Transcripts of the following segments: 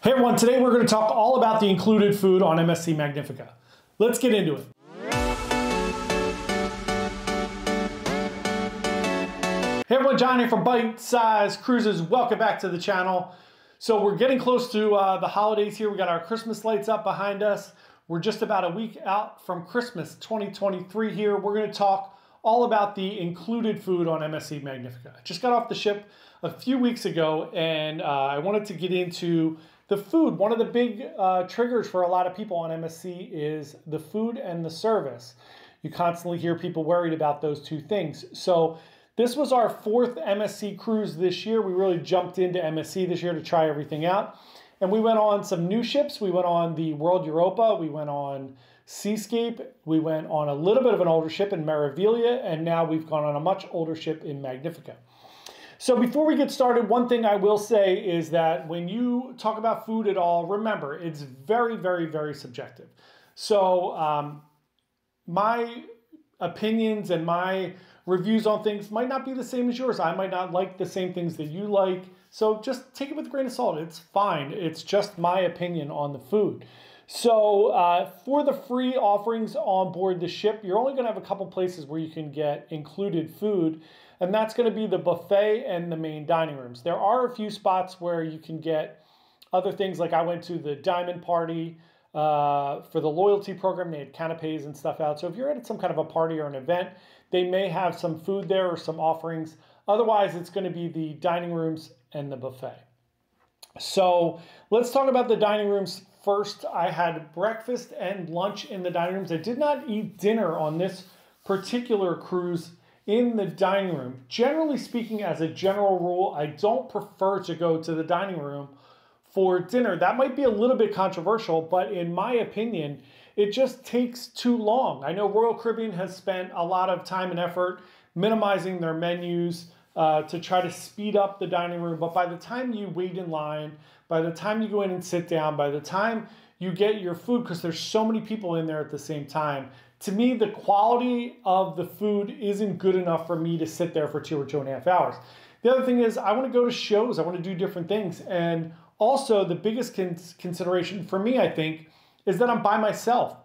Hey everyone, today we're going to talk all about the included food on MSC Magnifica. Let's get into it. Hey everyone, John here from Bite Size Cruises. Welcome back to the channel. So we're getting close to the holidays here. We got our Christmas lights up behind us. We're just about a week out from Christmas 2023 here. We're going to talk all about the included food on MSC Magnifica. I just got off the ship a few weeks ago and I wanted to get into the food. One of the big triggers for a lot of people on MSC is the food and the service. You constantly hear people worried about those two things. So this was our fourth MSC cruise this year. We really jumped into MSC this year to try everything out. And we went on some new ships. We went on the World Europa. We went on Seascape. We went on a little bit of an older ship in Meraviglia. And now we've gone on a much older ship in Magnifica. So before we get started, one thing I will say is that when you talk about food at all, remember, it's very, very, very subjective. So my opinions and my reviews on things might not be the same as yours. I might not like the same things that you like. So just take it with a grain of salt. It's fine. It's just my opinion on the food. So for the free offerings on board the ship, you're only going to have a couple places where you can get included food. And that's going to be the buffet and the main dining rooms. There are a few spots where you can get other things, like I went to the Diamond Party for the loyalty program. They had canapes and stuff out. So if you're at some kind of a party or an event, they may have some food there or some offerings. Otherwise, it's going to be the dining rooms and the buffet. So let's talk about the dining rooms first. I had breakfast and lunch in the dining rooms. I did not eat dinner on this particular cruise in the dining room. Generally speaking, as a general rule, I don't prefer to go to the dining room for dinner. That might be a little bit controversial, but in my opinion, it just takes too long. I know Royal Caribbean has spent a lot of time and effort minimizing their menus to try to speed up the dining room, but by the time you wait in line, by the time you go in and sit down, by the time you get your food, because there's so many people in there at the same time, to me, the quality of the food isn't good enough for me to sit there for 2 or 2.5 hours. The other thing is I want to go to shows. I want to do different things. And also the biggest consideration for me, I think, is that I'm by myself.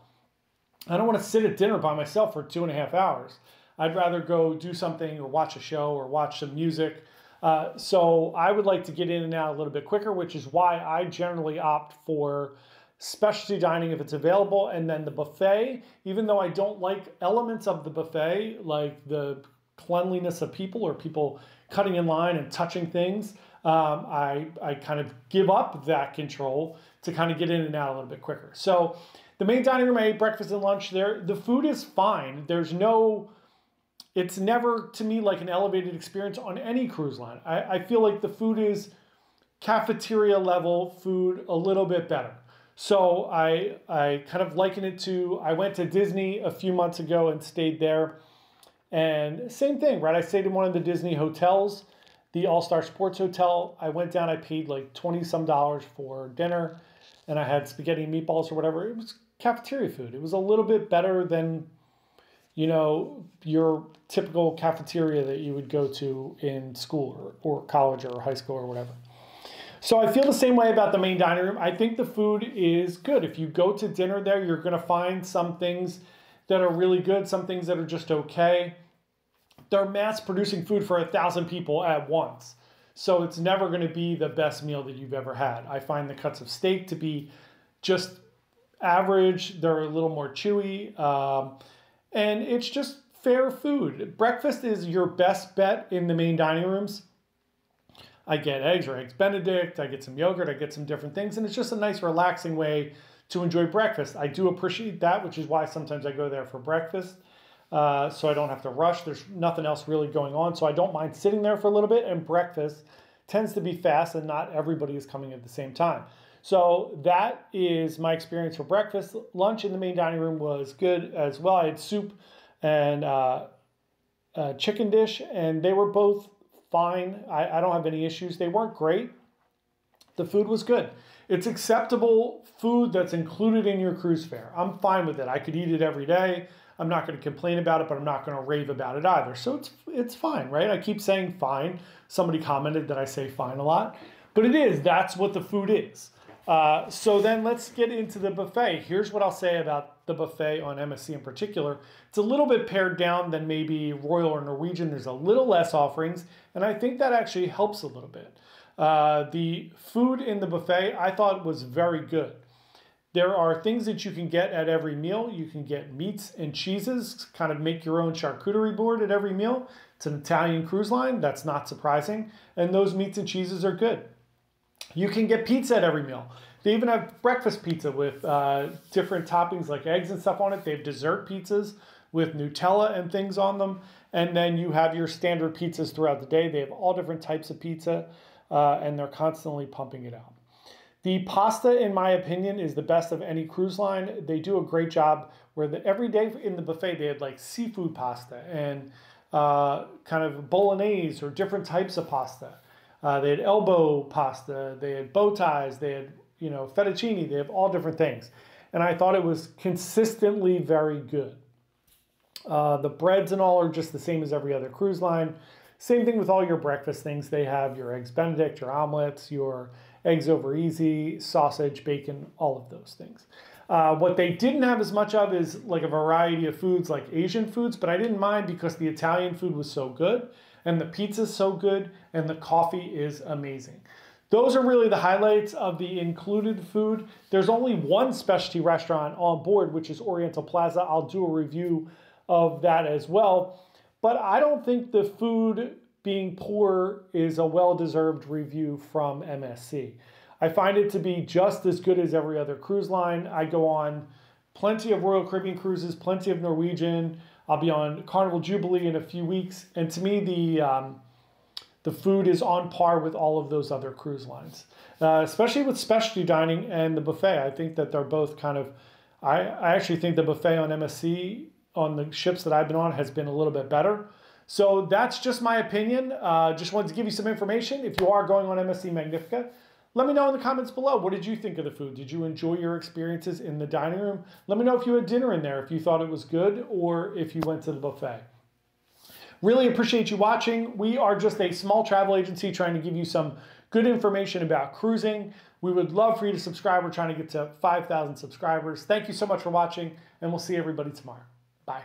I don't want to sit at dinner by myself for 2.5 hours. I'd rather go do something or watch a show or watch some music. So I would like to get in and out a little bit quicker, which is why I generally opt for specialty dining if it's available, and then the buffet, even though I don't like elements of the buffet, like the cleanliness of people or people cutting in line and touching things, I kind of give up that control to kind of get in and out a little bit quicker. So the main dining room, I ate breakfast and lunch there. The food is fine. It's never, to me, like an elevated experience on any cruise line. I feel like the food is cafeteria level food, a little bit better. So I kind of liken it to, I went to Disney a few months ago and stayed there. And same thing, right? I stayed in one of the Disney hotels, the All-Star Sports Hotel. I went down, I paid like $20-some for dinner, and I had spaghetti and meatballs or whatever. It was cafeteria food. It was a little bit better than, you know, your typical cafeteria that you would go to in school or college or high school or whatever. So I feel the same way about the main dining room. I think the food is good. If you go to dinner there, you're going to find some things that are really good, some things that are just okay. They're mass producing food for 1,000 people at once. So it's never going to be the best meal that you've ever had. I find the cuts of steak to be just average. They're a little more chewy. And it's just fair food. Breakfast is your best bet in the main dining rooms. I get eggs or eggs Benedict, I get some yogurt, I get some different things, and it's just a nice relaxing way to enjoy breakfast. I do appreciate that, which is why sometimes I go there for breakfast, so I don't have to rush. There's nothing else really going on, so I don't mind sitting there for a little bit, and breakfast tends to be fast, and not everybody is coming at the same time. So that is my experience for breakfast. Lunch in the main dining room was good as well. I had soup and a chicken dish, and they were both fine. I don't have any issues. They weren't great. The food was good. It's acceptable food that's included in your cruise fare. I'm fine with it. I could eat it every day. I'm not going to complain about it, but I'm not going to rave about it either. So it's fine, right? I keep saying fine. Somebody commented that I say fine a lot, but it is. That's what the food is. So then let's get into the buffet. Here's what I'll say about the buffet on MSC in particular. It's a little bit pared down than maybe Royal or Norwegian. There's a little less offerings, and I think that actually helps a little bit. The food in the buffet I thought was very good. There are things that you can get at every meal. You can get meats and cheeses, kind of make your own charcuterie board at every meal. It's an Italian cruise line, that's not surprising. And those meats and cheeses are good. You can get pizza at every meal. They even have breakfast pizza with different toppings like eggs and stuff on it. They have dessert pizzas with Nutella and things on them. And then you have your standard pizzas throughout the day. They have all different types of pizza and they're constantly pumping it out. The pasta, in my opinion, is the best of any cruise line. They do a great job where every day in the buffet they had like seafood pasta and kind of bolognese or different types of pasta. They had elbow pasta, they had bow ties, they had fettuccine, they have all different things. And I thought it was consistently very good. The breads and all are just the same as every other cruise line. Same thing with all your breakfast things. They have your eggs Benedict, your omelets, your eggs over easy, sausage, bacon, all of those things. What they didn't have as much of is like a variety of foods like Asian foods, but I didn't mind because the Italian food was so good and the pizza's so good and the coffee is amazing. Those are really the highlights of the included food. There's only one specialty restaurant on board, which is Oriental Plaza. I'll do a review of that as well. But I don't think the food being poor is a well-deserved review from MSC. I find it to be just as good as every other cruise line. I go on plenty of Royal Caribbean cruises, plenty of Norwegian. I'll be on Carnival Jubilee in a few weeks. And to me, the food is on par with all of those other cruise lines, especially with specialty dining and the buffet. I think that they're both kind of, I actually think the buffet on MSC on the ships that I've been on has been a little bit better. So that's just my opinion. Just wanted to give you some information. If you are going on MSC Magnifica, let me know in the comments below. What did you think of the food? Did you enjoy your experiences in the dining room? Let me know if you had dinner in there, if you thought it was good, or if you went to the buffet. Really appreciate you watching. We are just a small travel agency trying to give you some good information about cruising. We would love for you to subscribe. We're trying to get to 5,000 subscribers. Thank you so much for watching, and we'll see everybody tomorrow. Bye.